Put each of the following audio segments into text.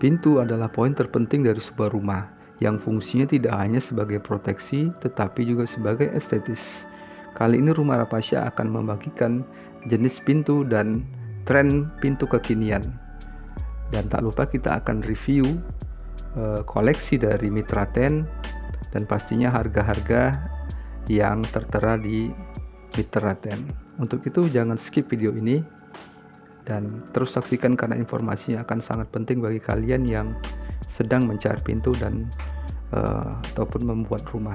Pintu adalah poin terpenting dari sebuah rumah, yang fungsinya tidak hanya sebagai proteksi, tetapi juga sebagai estetis. Kali ini Rumah Rapasya akan membagikan jenis pintu dan tren pintu kekinian. Dan tak lupa kita akan review koleksi dari Mitra Ten dan pastinya harga-harga yang tertera di Mitra Ten. Untuk itu jangan skip video ini dan terus saksikan karena informasinya akan sangat penting bagi kalian yang sedang mencari pintu dan ataupun membuat rumah.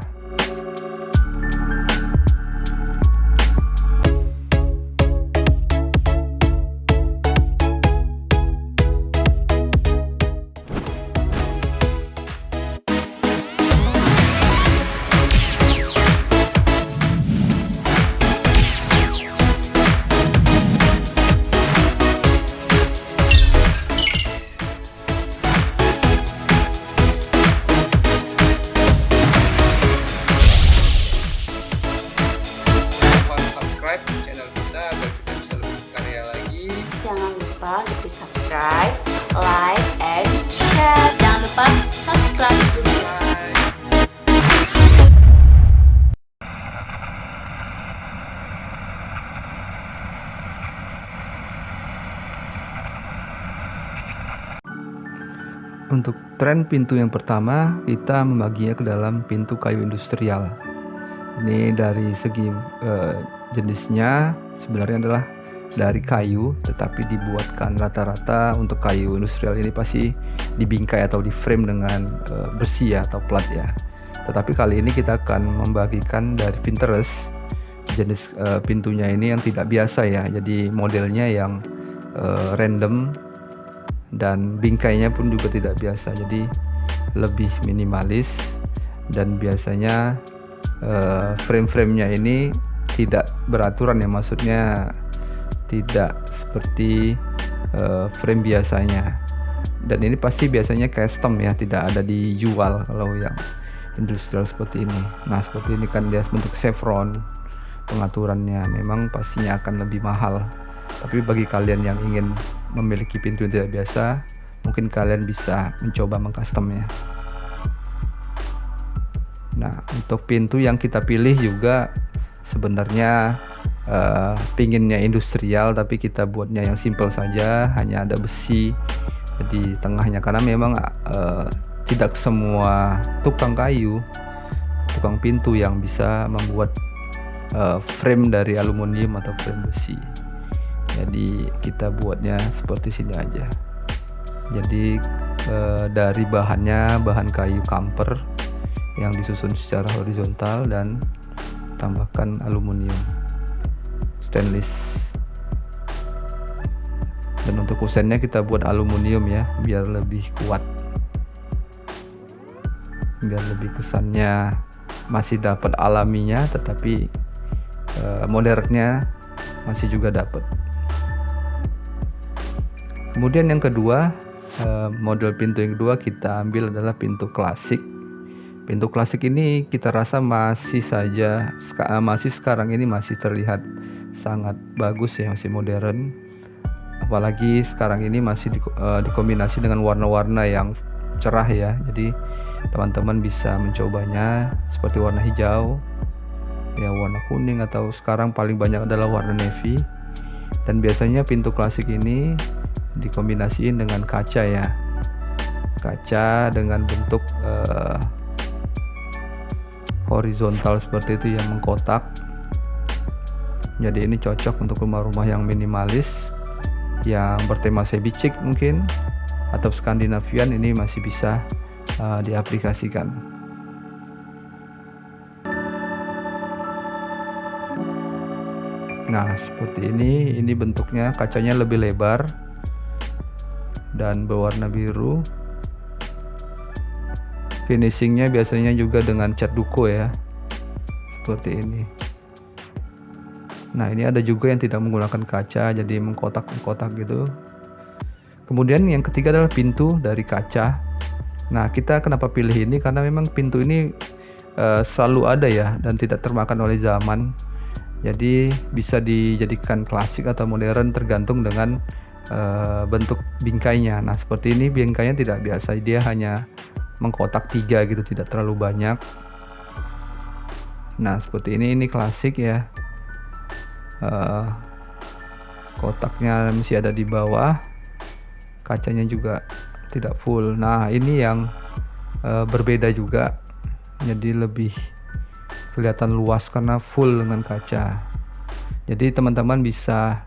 Channel kita agar kita bisa lebih karya lagi. Jangan lupa untuk di subscribe, like, and share. Jangan lupa subscribe. Untuk tren pintu yang pertama, kita membaginya ke dalam pintu kayu industrial. Ini dari segi jenisnya sebenarnya adalah dari kayu, tetapi dibuatkan rata-rata untuk kayu industrial ini pasti dibingkai atau di frame dengan besi ya atau plat ya. Tetapi kali ini kita akan membagikan dari Pinterest jenis pintunya ini yang tidak biasa ya. Jadi modelnya yang random dan bingkainya pun juga tidak biasa. Jadi lebih minimalis dan biasanya frame-framenya ini tidak beraturan ya, maksudnya tidak seperti frame biasanya. Dan ini pasti biasanya custom ya, tidak ada dijual kalau yang industrial seperti ini. Nah seperti ini kan dia bentuk chevron, pengaturannya memang pastinya akan lebih mahal. Tapi bagi kalian yang ingin memiliki pintu yang tidak biasa, mungkin kalian bisa mencoba mengcustomnya. Nah untuk pintu yang kita pilih juga sebenarnya pinginnya industrial, tapi kita buatnya yang simple saja, hanya ada besi di tengahnya karena memang tidak semua tukang kayu, tukang pintu yang bisa membuat frame dari aluminium atau frame besi. Jadi kita buatnya seperti sini aja. Jadi dari bahannya bahan kayu kamper yang disusun secara horizontal dan tambahkan aluminium stainless. Dan untuk kusennya kita buat aluminium ya, biar lebih kuat, biar lebih kesannya masih dapat alaminya, tetapi modernnya masih juga dapat. Kemudian yang kedua, model pintu yang kedua kita ambil adalah pintu klasik. Pintu klasik ini kita rasa masih sekarang ini masih terlihat sangat bagus ya, masih modern. Apalagi sekarang ini masih dikombinasi dengan warna-warna yang cerah ya. Jadi teman-teman bisa mencobanya seperti warna hijau, ya warna kuning, atau sekarang paling banyak adalah warna navy. Dan biasanya pintu klasik ini dikombinasiin dengan kaca ya, kaca dengan bentuk horizontal seperti itu yang mengkotak. Jadi ini cocok untuk rumah-rumah yang minimalis, yang bertema shabby chic mungkin, atau Skandinavian, ini masih bisa diaplikasikan. Nah seperti ini bentuknya, kacanya lebih lebar dan berwarna biru. Finishingnya biasanya juga dengan cat duko ya, seperti ini. Nah ini ada juga yang tidak menggunakan kaca, jadi mengkotak-kotak gitu. Kemudian yang ketiga adalah pintu dari kaca. Nah kita kenapa pilih ini, karena memang pintu ini selalu ada ya, dan tidak termakan oleh zaman. Jadi bisa dijadikan klasik atau modern tergantung dengan bentuk bingkainya. Nah, seperti ini bingkainya tidak biasa, dia hanya mengkotak 3 gitu, tidak terlalu banyak. Nah, seperti ini klasik ya. Kotaknya masih ada di bawah, kacanya juga tidak full. Nah, ini yang berbeda juga, jadi lebih kelihatan luas karena full dengan kaca. Jadi teman-teman bisa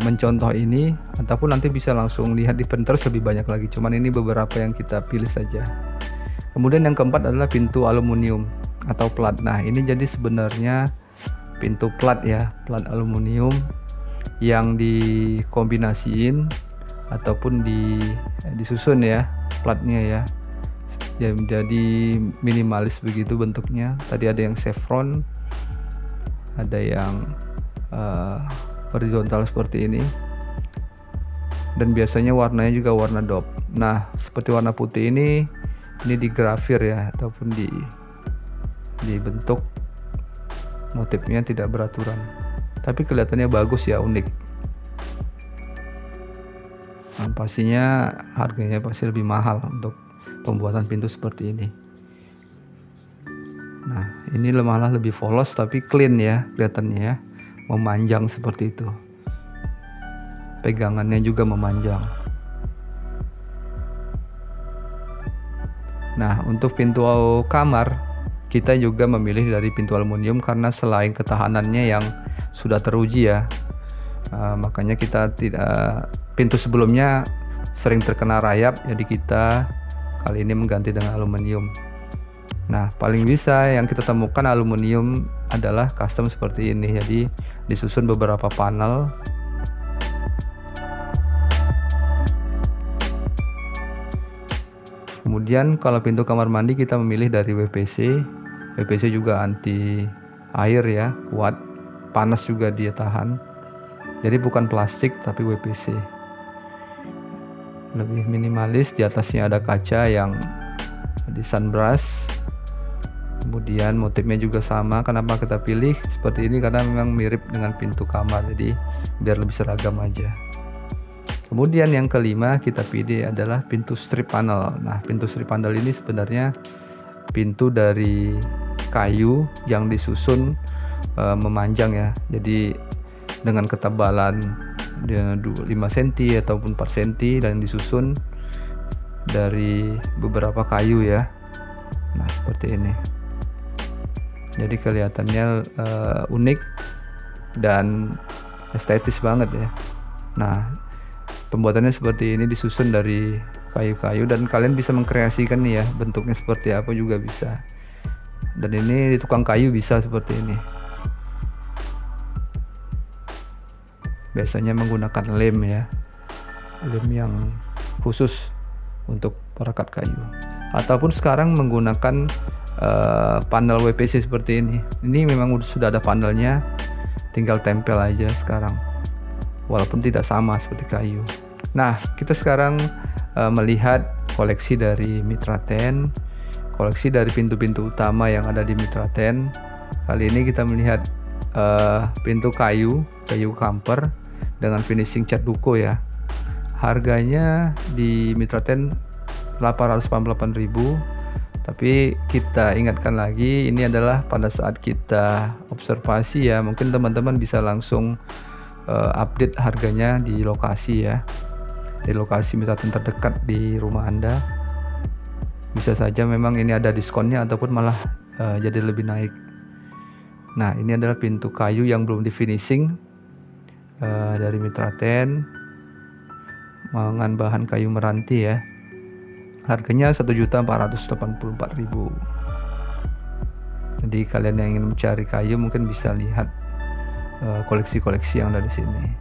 mencontoh ini, ataupun nanti bisa langsung lihat di Pinterest lebih banyak lagi, cuman ini beberapa yang kita pilih saja. Kemudian yang keempat adalah pintu aluminium atau plat. Nah, ini jadi sebenarnya pintu plat ya, plat aluminium yang dikombinasiin ataupun disusun ya platnya ya. Jadi minimalis begitu bentuknya. Tadi ada yang chevron, ada yang horizontal seperti ini, dan biasanya warnanya juga warna dop. Nah, seperti warna putih ini digrafir ya, ataupun dibentuk motifnya tidak beraturan, tapi kelihatannya bagus ya, unik. Nah, pastinya harganya pasti lebih mahal untuk pembuatan pintu seperti ini. Nah, ini malah lebih polos tapi clean ya, kelihatannya ya, memanjang seperti itu. Pegangannya juga memanjang. Nah, untuk pintu kamar kita juga memilih dari pintu aluminium karena selain ketahanannya yang sudah teruji ya, makanya kita pintu sebelumnya sering terkena rayap, jadi kita kali ini mengganti dengan aluminium. Nah, paling bisa yang kita temukan aluminium adalah custom seperti ini. Jadi disusun beberapa panel. Kemudian kalau pintu kamar mandi kita memilih dari WPC. WPC juga anti air ya, kuat, panas juga dia tahan. Jadi bukan plastik tapi WPC. Lebih minimalis, di atasnya ada kaca yang di sunbrush. Kemudian motifnya juga sama. Kenapa kita pilih seperti ini? Karena memang mirip dengan pintu kamar, jadi biar lebih seragam aja. Kemudian yang kelima kita pilih adalah pintu strip panel. Nah, pintu strip panel ini sebenarnya pintu dari kayu yang disusun memanjang ya. Jadi dengan ketebalan 5 cm ataupun 4 cm dan disusun dari beberapa kayu ya. Nah, seperti ini. Jadi kelihatannya unik dan estetis banget ya. Nah, pembuatannya seperti ini, disusun dari kayu-kayu, dan kalian bisa mengkreasikan nih ya, bentuknya seperti apa juga bisa. Dan ini di tukang kayu bisa seperti ini. Biasanya menggunakan lem ya, lem yang khusus untuk perekat kayu, ataupun sekarang menggunakan panel WPC seperti ini. Ini memang sudah ada panelnya, tinggal tempel aja sekarang, walaupun tidak sama seperti kayu. Nah, kita sekarang melihat koleksi dari Mitra 10, koleksi dari pintu-pintu utama yang ada di Mitra 10. Kali ini kita melihat pintu kayu kamper dengan finishing cat duko ya. Harganya di Mitra 10 888.000. Tapi kita ingatkan lagi, ini adalah pada saat kita observasi ya. Mungkin teman-teman bisa langsung update harganya di lokasi ya, di lokasi Mitra 10 terdekat di rumah Anda. Bisa saja memang ini ada diskonnya ataupun malah jadi lebih naik. Nah, ini adalah pintu kayu yang belum di finishing dari Mitra 10 dengan bahan kayu meranti ya. Harganya 1.484.000. Jadi kalian yang ingin mencari kayu mungkin bisa lihat koleksi-koleksi yang ada di sini.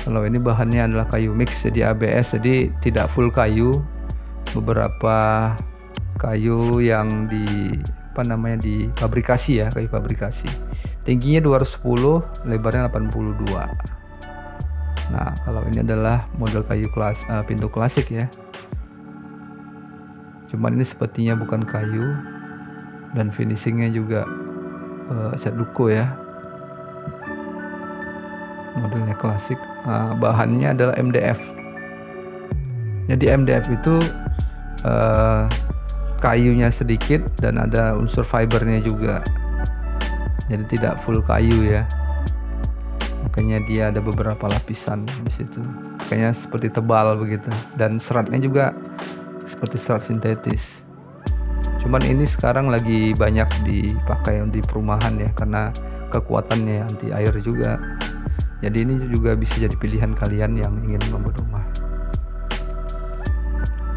Kalau ini bahannya adalah kayu mix, jadi ABS, jadi tidak full kayu. Beberapa kayu yang difabrikasi ya, kayu fabrikasi. Tingginya 210, lebarnya 82. Nah, kalau ini adalah model kayu pintu klasik ya. Cuman ini sepertinya bukan kayu, dan finishingnya juga cat duko ya, modelnya klasik. Bahannya adalah MDF. Jadi MDF itu kayunya sedikit dan ada unsur fibernya juga, jadi tidak full kayu ya, makanya dia ada beberapa lapisan di situ, kayaknya seperti tebal begitu, dan seratnya juga seperti serat sintetis. Cuman ini sekarang lagi banyak dipakai di perumahan ya, karena kekuatannya anti air juga. Jadi ini juga bisa jadi pilihan kalian yang ingin membuat rumah.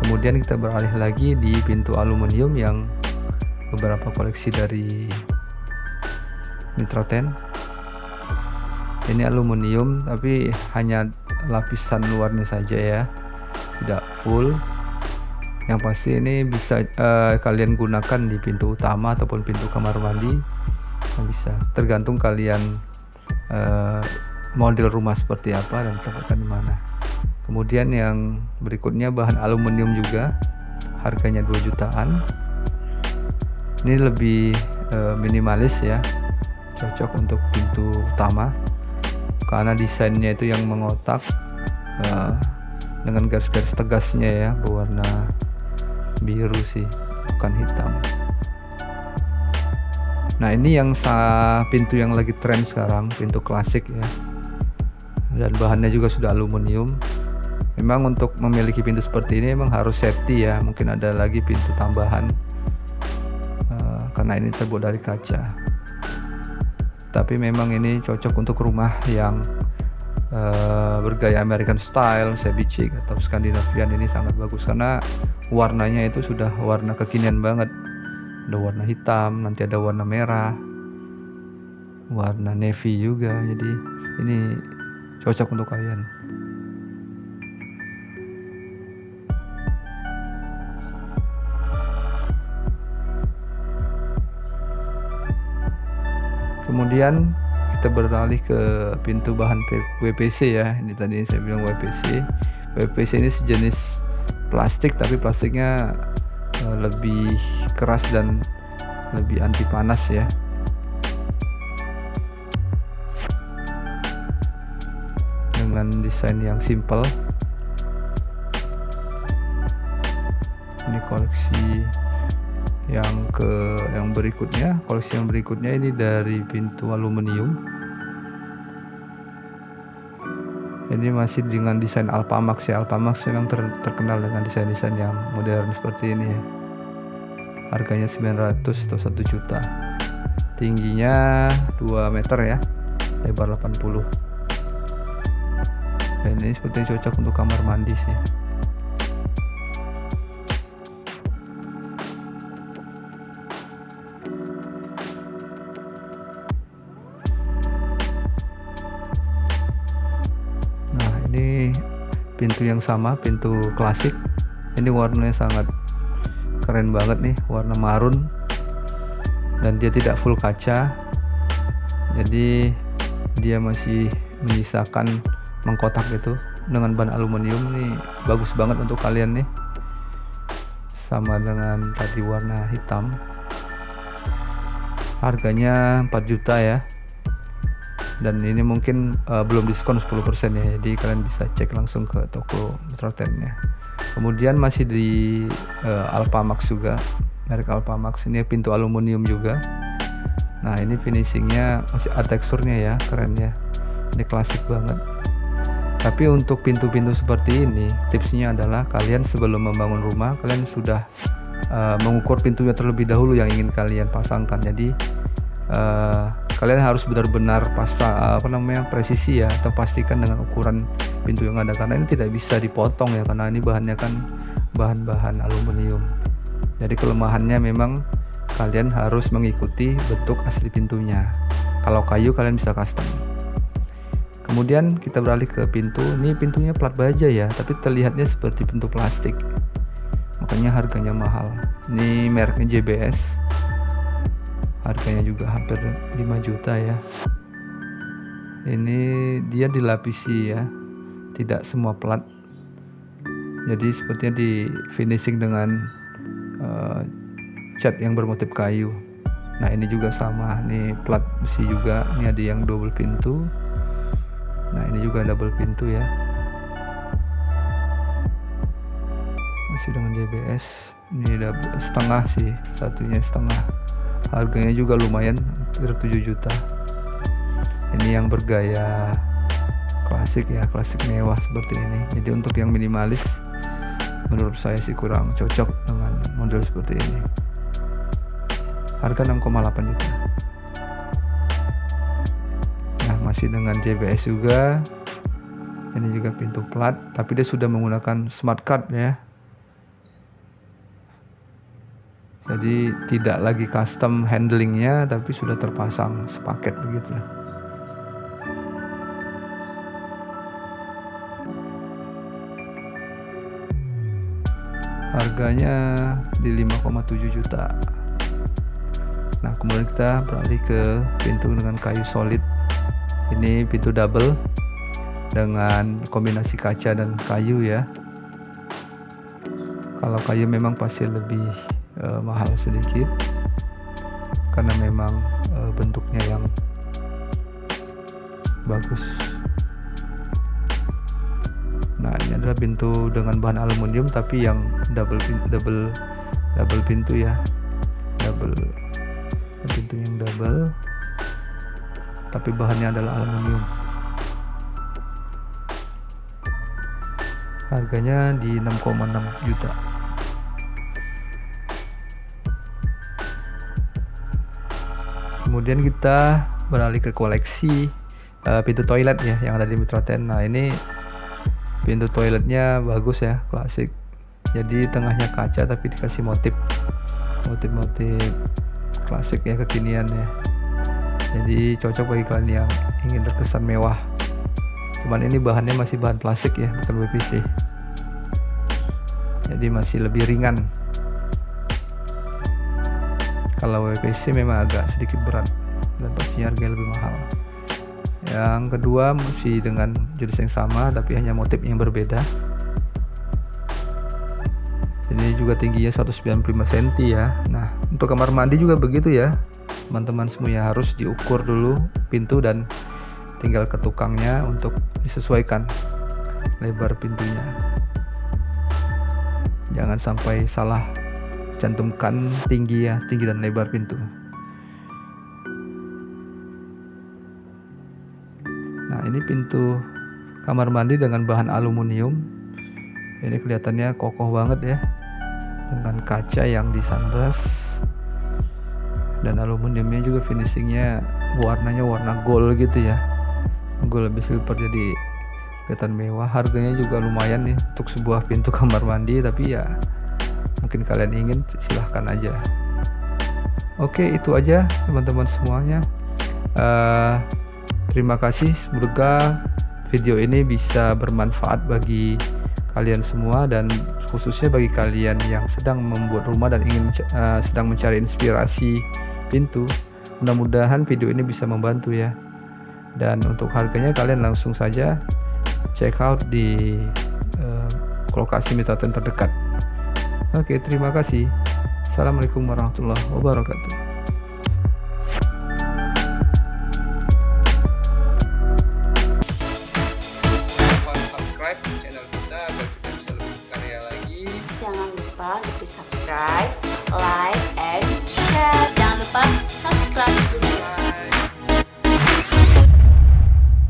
Kemudian kita beralih lagi di pintu aluminium yang beberapa koleksi dari Mitra Ten. Ini aluminium tapi hanya lapisan luarnya saja ya, tidak full. Yang pasti ini bisa kalian gunakan di pintu utama ataupun pintu kamar mandi, bisa tergantung kalian model rumah seperti apa dan tempatkan di mana. Kemudian yang berikutnya bahan aluminium juga, harganya 2 jutaan. Ini lebih minimalis ya, cocok untuk pintu utama karena desainnya itu yang mengotak dengan garis-garis tegasnya ya, berwarna biru sih, bukan hitam. Nah ini yang pintu yang lagi tren sekarang, pintu klasik ya, dan bahannya juga sudah aluminium. Memang untuk memiliki pintu seperti ini memang harus safety ya, mungkin ada lagi pintu tambahan karena ini terbuat dari kaca. Tapi memang ini cocok untuk rumah yang bergaya American style, shabby chic atau Skandinavian. Ini sangat bagus karena warnanya itu sudah warna kekinian banget. Ada warna hitam, nanti ada warna merah, warna navy juga. Jadi ini cocok untuk kalian. Kemudian kita beralih ke pintu bahan WPC ya. Ini tadi saya bilang WPC. WPC ini sejenis plastik, tapi plastiknya lebih keras dan lebih anti panas ya. Dengan desain yang simple. Ini koleksi yang berikutnya. Koleksi yang berikutnya ini dari pintu aluminium. Ini masih dengan desain Alpamax ya. Alpamax memang terkenal dengan desain-desain yang modern seperti ini ya. Harganya 900 atau 1 juta. Tingginya 2 meter ya, lebar 80. Dan ini sepertinya cocok untuk kamar mandi sih. Ini pintu yang sama, pintu klasik. Ini warnanya sangat keren banget nih, warna marun, dan dia tidak full kaca, jadi dia masih menyisakan mengkotak gitu dengan bahan aluminium. Nih bagus banget untuk kalian nih, sama dengan tadi warna hitam. Harganya 4 juta ya, dan ini mungkin belum diskon 10% ya, jadi kalian bisa cek langsung ke toko Mitra Ten-nya. Kemudian masih di Alpamax juga, merek Alpamax. Ini pintu aluminium juga. Nah ini finishingnya masih ada teksturnya ya, keren ya, ini klasik banget. Tapi untuk pintu-pintu seperti ini, tipsnya adalah kalian sebelum membangun rumah, kalian sudah mengukur pintunya terlebih dahulu yang ingin kalian pasangkan. Jadi kalian harus benar-benar presisi ya, atau pastikan dengan ukuran pintu yang ada, karena ini tidak bisa dipotong ya, karena ini bahannya kan bahan-bahan aluminium. Jadi kelemahannya memang kalian harus mengikuti bentuk asli pintunya. Kalau kayu kalian bisa custom. Kemudian kita beralih ke pintu. Ini pintunya plat baja ya, tapi terlihatnya seperti pintu plastik, makanya harganya mahal. Ini mereknya JBS. Harganya juga hampir 5 juta ya. Ini dia dilapisi ya, tidak semua plat. Jadi sepertinya di finishing dengan cat yang bermotif kayu. Nah ini juga sama, ini plat besi juga, ini ada yang double pintu. Nah ini juga double pintu ya, masih dengan JBS. Ini setengah sih, satunya setengah. Harganya juga lumayan, hampir 7 juta. Ini yang bergaya klasik ya, klasik mewah seperti ini. Jadi untuk yang minimalis menurut saya sih kurang cocok dengan model seperti ini. Harga 6,8 juta. Nah masih dengan JBS juga. Ini juga pintu plat, tapi dia sudah menggunakan smart card ya. Jadi tidak lagi custom handlingnya, tapi sudah terpasang sepaket begitu. Harganya di 5,7 juta. Nah kemudian kita beralih ke pintu dengan kayu solid. Ini pintu double dengan kombinasi kaca dan kayu ya. Kalau kayu memang pasti lebih mahal sedikit karena memang bentuknya yang bagus. Nah ini adalah pintu dengan bahan aluminium tapi yang double pintu ya, pintu yang double tapi bahannya adalah aluminium. Harganya di 6,6 juta. Kemudian kita beralih ke koleksi pintu toilet ya yang ada di Mitra 10. Nah ini pintu toiletnya bagus ya, klasik. Jadi tengahnya kaca tapi dikasih motif klasik ya, kekinian ya. Jadi cocok bagi kalian yang ingin terkesan mewah. Cuman ini bahannya masih bahan plastik ya, bukan WPC. Jadi masih lebih ringan. Kalau WPC memang agak sedikit berat dan pasti harganya lebih mahal. Yang kedua masih dengan jenis yang sama tapi hanya motif yang berbeda. Ini juga tingginya 195 cm ya. Nah untuk kamar mandi juga begitu ya teman-teman semua, harus diukur dulu pintu dan tinggal ke tukangnya untuk disesuaikan lebar pintunya. Jangan sampai salah cantumkan tinggi dan lebar pintu. Nah ini pintu kamar mandi dengan bahan aluminium. Ini kelihatannya kokoh banget ya, dengan kaca yang di sunburst dan aluminiumnya juga finishingnya warnanya warna gold gitu ya, gold lebih silver, jadi kelihatan mewah. Harganya juga lumayan nih untuk sebuah pintu kamar mandi, tapi ya mungkin kalian ingin silahkan aja. Oke itu aja teman-teman semuanya. Terima kasih, semoga video ini bisa bermanfaat bagi kalian semua dan khususnya bagi kalian yang sedang membuat rumah dan ingin sedang mencari inspirasi pintu. Mudah-mudahan video ini bisa membantu ya. Dan untuk harganya kalian langsung saja check out di lokasi Mitra 10 terdekat. Oke, terima kasih. Assalamualaikum warahmatullahi wabarakatuh.